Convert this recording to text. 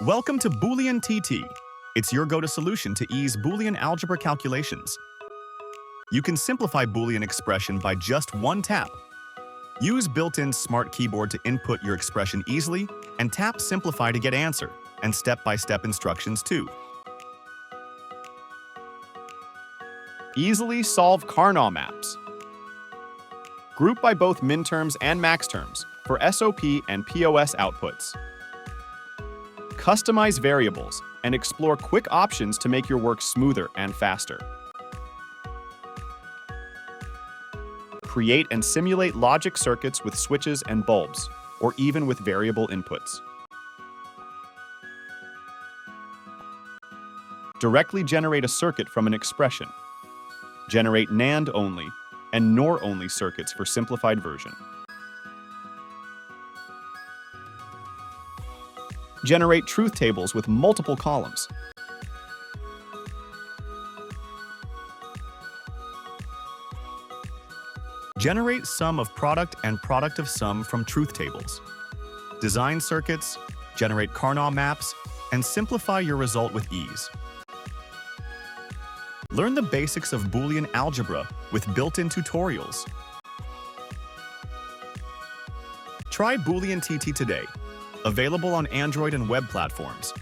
Welcome to BooleanTT. It's your go-to solution to ease Boolean algebra calculations. You can simplify Boolean expression by just one tap. Use built-in smart keyboard to input your expression easily, and tap Simplify to get answer, and step-by-step instructions too. Easily solve Karnaugh maps. Group by both minterms and max terms for SOP and POS outputs. Customize variables and explore quick options to make your work smoother and faster. Create and simulate logic circuits with switches and bulbs, or even with variable inputs. Directly generate a circuit from an expression. Generate NAND only and NOR only circuits for simplified version. Generate truth tables with multiple columns. Generate sum of product and product of sum from truth tables. Design circuits, generate Karnaugh maps, and simplify your result with ease. Learn the basics of Boolean algebra with built-in tutorials. Try BooleanTT today. Available on Android and web platforms.